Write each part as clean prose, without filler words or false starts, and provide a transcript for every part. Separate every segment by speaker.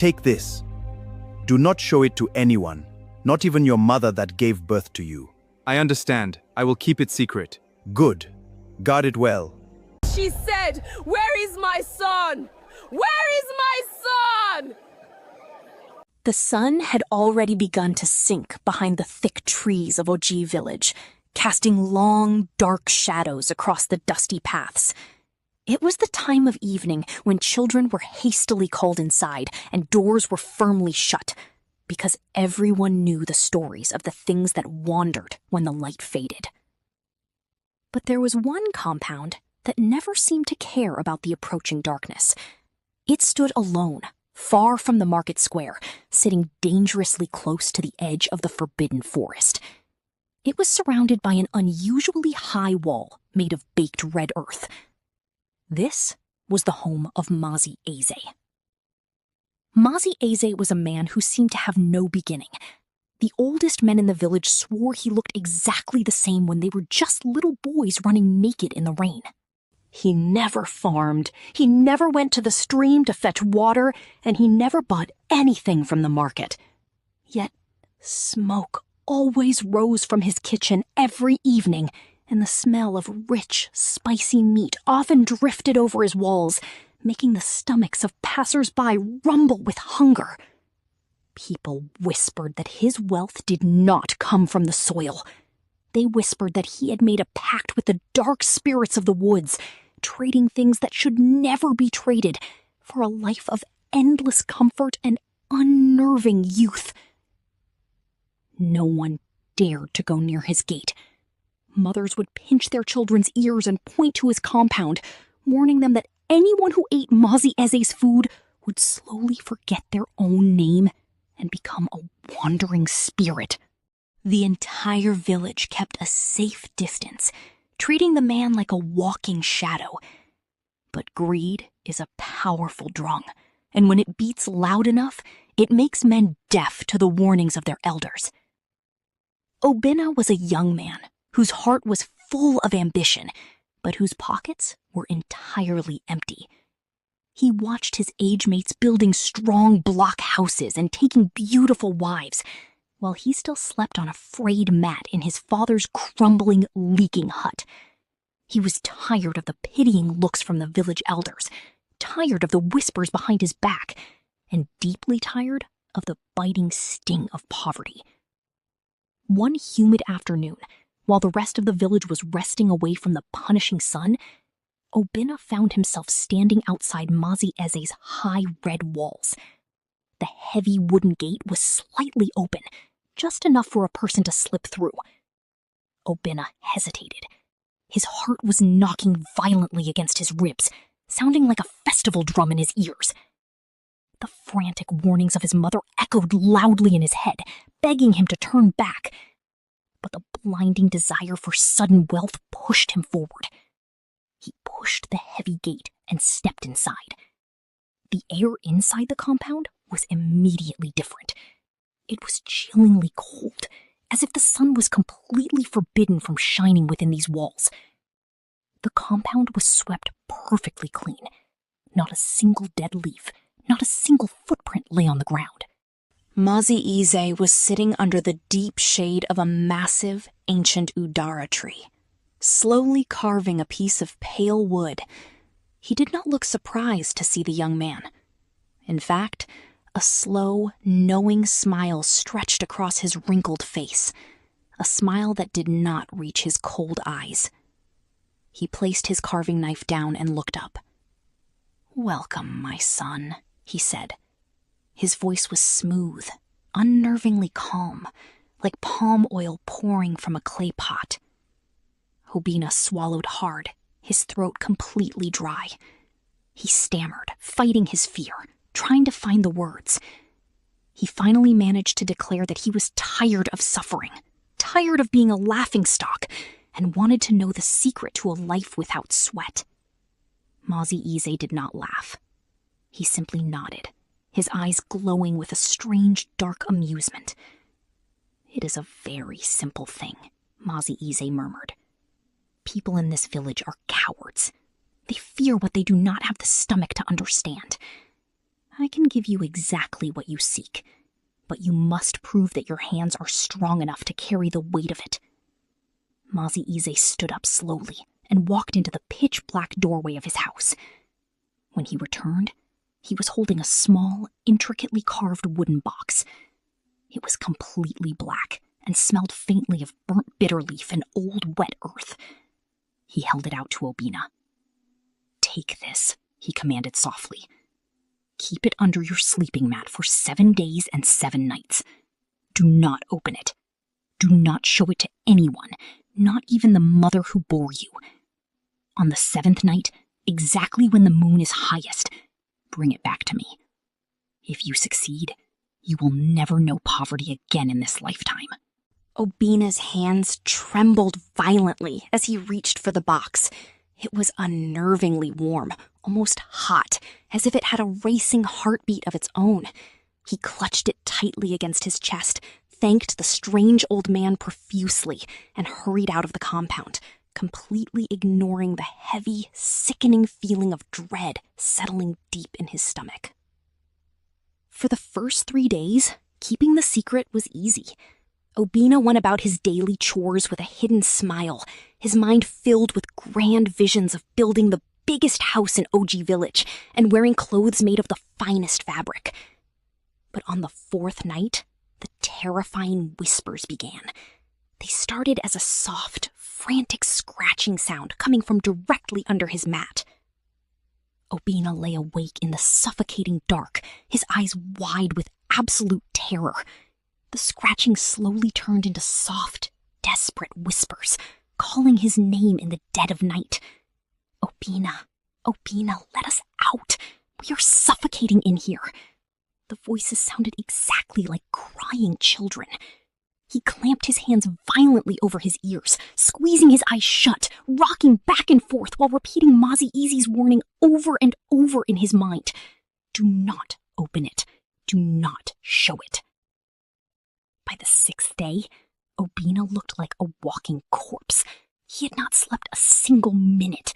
Speaker 1: Take this. Do not show it to anyone, not even your mother that gave birth to you.
Speaker 2: I understand. I will keep it secret.
Speaker 1: Good. Guard it well.
Speaker 3: She said, "Where is my son? Where is my son?"
Speaker 4: The sun had already begun to sink behind the thick trees of Oji village, casting long, dark shadows across the dusty paths. It was the time of evening when children were hastily called inside and doors were firmly shut, because everyone knew the stories of the things that wandered when the light faded. But there was one compound that never seemed to care about the approaching darkness. It stood alone, far from the market square, sitting dangerously close to the edge of the forbidden forest. It was surrounded by an unusually high wall made of baked red earth. This was the home of Mazi Eze. Mazi Eze was a man who seemed to have no beginning. The oldest men in the village swore he looked exactly the same when they were just little boys running naked in the rain. He never farmed, he never went to the stream to fetch water, and he never bought anything from the market. Yet smoke always rose from his kitchen every evening, and the smell of rich, spicy meat often drifted over his walls, making the stomachs of passers-by rumble with hunger. People whispered that his wealth did not come from the soil. They whispered that he had made a pact with the dark spirits of the woods, trading things that should never be traded for a life of endless comfort and unnerving youth. No one dared to go near his gate. Mothers would pinch their children's ears and point to his compound, warning them that anyone who ate Mazi Eze's food would slowly forget their own name and become a wandering spirit. The entire village kept a safe distance, treating the man like a walking shadow. But greed is a powerful drum, and when it beats loud enough, it makes men deaf to the warnings of their elders. Obinna was a young man whose heart was full of ambition, but whose pockets were entirely empty. He watched his age mates building strong block houses and taking beautiful wives, while he still slept on a frayed mat in his father's crumbling, leaking hut. He was tired of the pitying looks from the village elders, tired of the whispers behind his back, and deeply tired of the biting sting of poverty. One humid afternoon, while the rest of the village was resting away from the punishing sun, Obinna found himself standing outside Mazi Eze's high red walls. The heavy wooden gate was slightly open, just enough for a person to slip through. Obinna hesitated. His heart was knocking violently against his ribs, sounding like a festival drum in his ears. The frantic warnings of his mother echoed loudly in his head, begging him to turn back. But the blinding desire for sudden wealth pushed him forward. He pushed the heavy gate and stepped inside. The air inside the compound was immediately different. It was chillingly cold, as if the sun was completely forbidden from shining within these walls. The compound was swept perfectly clean. Not a single dead leaf, not a single footprint lay on the ground. Mazi Eze was sitting under the deep shade of a massive, ancient udara tree, slowly carving a piece of pale wood. He did not look surprised to see the young man. In fact, a slow, knowing smile stretched across his wrinkled face, a smile that did not reach his cold eyes. He placed his carving knife down and looked up. "Welcome, my son," he said. His voice was smooth, unnervingly calm, like palm oil pouring from a clay pot. Obinna swallowed hard, his throat completely dry. He stammered, fighting his fear, trying to find the words. He finally managed to declare that he was tired of suffering, tired of being a laughingstock, and wanted to know the secret to a life without sweat. Mazi Eze did not laugh. He simply nodded, his eyes glowing with a strange, dark amusement. "It is a very simple thing," Mazi Eze murmured. "People in this village are cowards. They fear what they do not have the stomach to understand. I can give you exactly what you seek, but you must prove that your hands are strong enough to carry the weight of it. Mazi Eze stood up slowly and walked into the pitch-black doorway of his house. When he returned, he was holding a small, intricately carved wooden box. It was completely black and smelled faintly of burnt bitter leaf and old wet earth. He held it out to Obinna. "Take this," he commanded softly. "Keep it under your sleeping mat for 7 days and 7 nights. Do not open it. Do not show it to anyone, not even the mother who bore you. On the 7th night, exactly when the moon is highest, bring it back to me. If you succeed, you will never know poverty again in this lifetime." Obinna's hands trembled violently as he reached for the box. It was unnervingly warm, almost hot, as if it had a racing heartbeat of its own. He clutched it tightly against his chest, thanked the strange old man profusely, and hurried out of the compound, completely ignoring the heavy, sickening feeling of dread settling deep in his stomach. For the first 3 days, keeping the secret was easy. Obinna went about his daily chores with a hidden smile, his mind filled with grand visions of building the biggest house in OG Village and wearing clothes made of the finest fabric. But on the 4th night, the terrifying whispers began. They started as a soft, frantic scratching sound coming from directly under his mat. Obinna lay awake in the suffocating dark, his eyes wide with absolute terror. The scratching slowly turned into soft, desperate whispers, calling his name in the dead of night. "Obinna, Obinna, let us out. We are suffocating in here." The voices sounded exactly like crying children. He clamped his hands violently over his ears, squeezing his eyes shut, rocking back and forth while repeating Mazi Eze's warning over and over in his mind. "Do not open it. Do not show it." By the 6th day, Obinna looked like a walking corpse. He had not slept a single minute.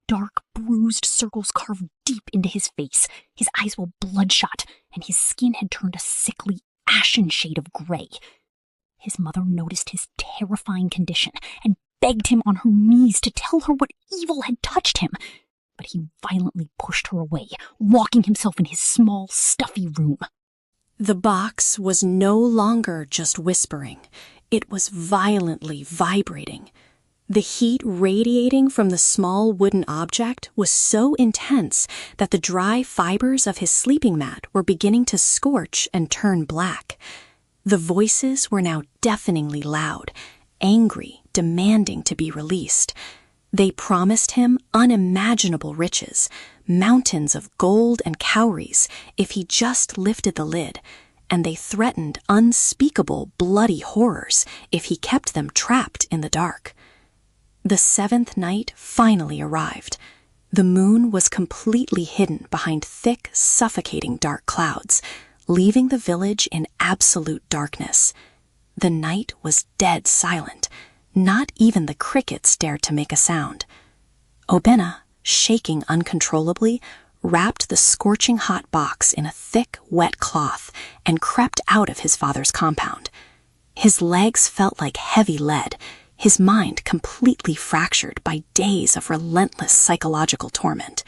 Speaker 4: Dark, bruised circles carved deep into his face. His eyes were bloodshot, and his skin had turned a sickly, ashen shade of gray. His mother noticed his terrifying condition and begged him on her knees to tell her what evil had touched him. But he violently pushed her away, locking himself in his small, stuffy room.
Speaker 5: The box was no longer just whispering. It was violently vibrating. The heat radiating from the small wooden object was so intense that the dry fibers of his sleeping mat were beginning to scorch and turn black. The voices were now deafeningly loud, angry, demanding to be released. They promised him unimaginable riches, mountains of gold and cowries, if he just lifted the lid, and they threatened unspeakable bloody horrors if he kept them trapped in the dark. The 7th night finally arrived. The moon was completely hidden behind thick, suffocating dark clouds, leaving the village in absolute darkness. The night was dead silent. Not even the crickets dared to make a sound. Obinna, shaking uncontrollably, wrapped the scorching hot box in a thick, wet cloth and crept out of his father's compound. His legs felt like heavy lead, his mind completely fractured by days of relentless psychological torment.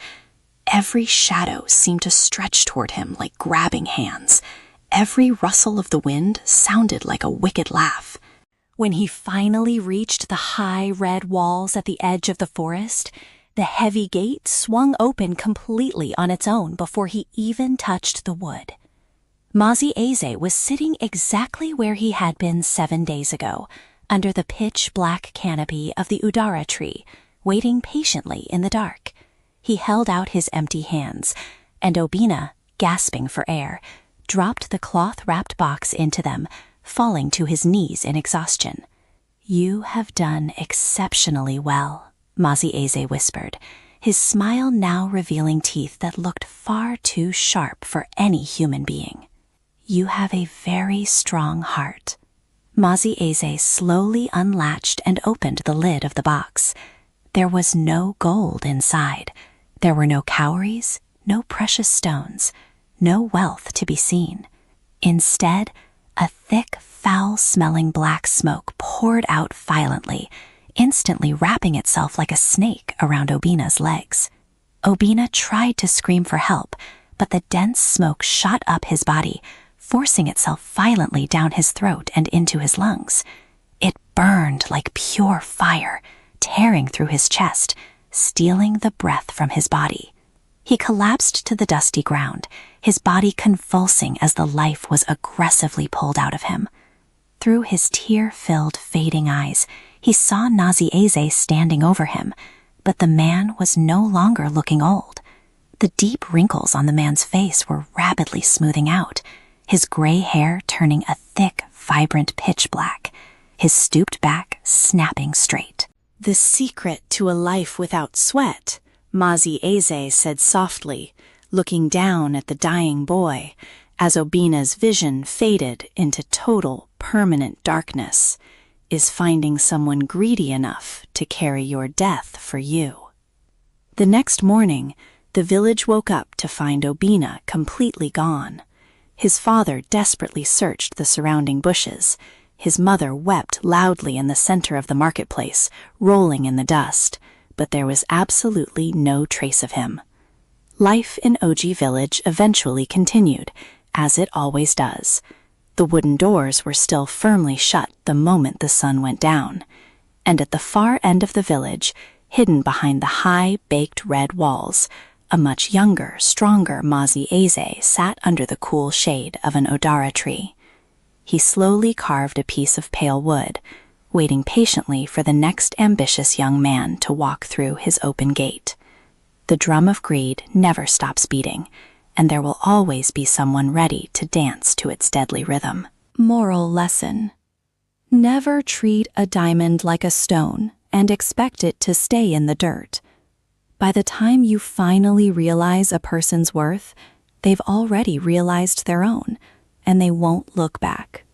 Speaker 5: Every shadow seemed to stretch toward him like grabbing hands. Every rustle of the wind sounded like a wicked laugh.
Speaker 4: When he finally reached the high red walls at the edge of the forest, the heavy gate swung open completely on its own before he even touched the wood. Mazi Eze was sitting exactly where he had been 7 days ago, under the pitch-black canopy of the udara tree, waiting patiently in the dark. He held out his empty hands, and Obinna, gasping for air, dropped the cloth-wrapped box into them, falling to his knees in exhaustion. "You have done exceptionally well," Mazi Eze whispered, his smile now revealing teeth that looked far too sharp for any human being. "You have a very strong heart." Mazi Eze slowly unlatched and opened the lid of the box. There was no gold inside. There were no cowries, no precious stones, no wealth to be seen. Instead, a thick, foul-smelling black smoke poured out violently, instantly wrapping itself like a snake around Obinna's legs. Obinna tried to scream for help, but the dense smoke shot up his body, forcing itself violently down his throat and into his lungs. It burned like pure fire, tearing through his chest, stealing the breath from his body. He collapsed to the dusty ground, his body convulsing as the life was aggressively pulled out of him. Through his tear-filled, fading eyes, he saw Mazi Eze standing over him, but the man was no longer looking old. The deep wrinkles on the man's face were rapidly smoothing out, his gray hair turning a thick, vibrant pitch black, his stooped back snapping straight.
Speaker 5: The secret to a life without sweat, Mazi Eze said softly, looking down at the dying boy, as Obinna's vision faded into total, permanent darkness, is finding someone greedy enough to carry your death for you. The next morning, the village woke up to find Obinna completely gone. His father desperately searched the surrounding bushes. His mother wept loudly in the center of the marketplace, rolling in the dust, but there was absolutely no trace of him. Life in Oji village eventually continued, as it always does. The wooden doors were still firmly shut the moment the sun went down, and at the far end of the village, hidden behind the high, baked red walls, a much younger, stronger Mazi Eze sat under the cool shade of an odara tree. He slowly carved a piece of pale wood, waiting patiently for the next ambitious young man to walk through his open gate. The drum of greed never stops beating, and there will always be someone ready to dance to its deadly rhythm.
Speaker 4: Moral lesson: never treat a diamond like a stone and expect it to stay in the dirt. By the time you finally realize a person's worth, they've already realized their own, and they won't look back.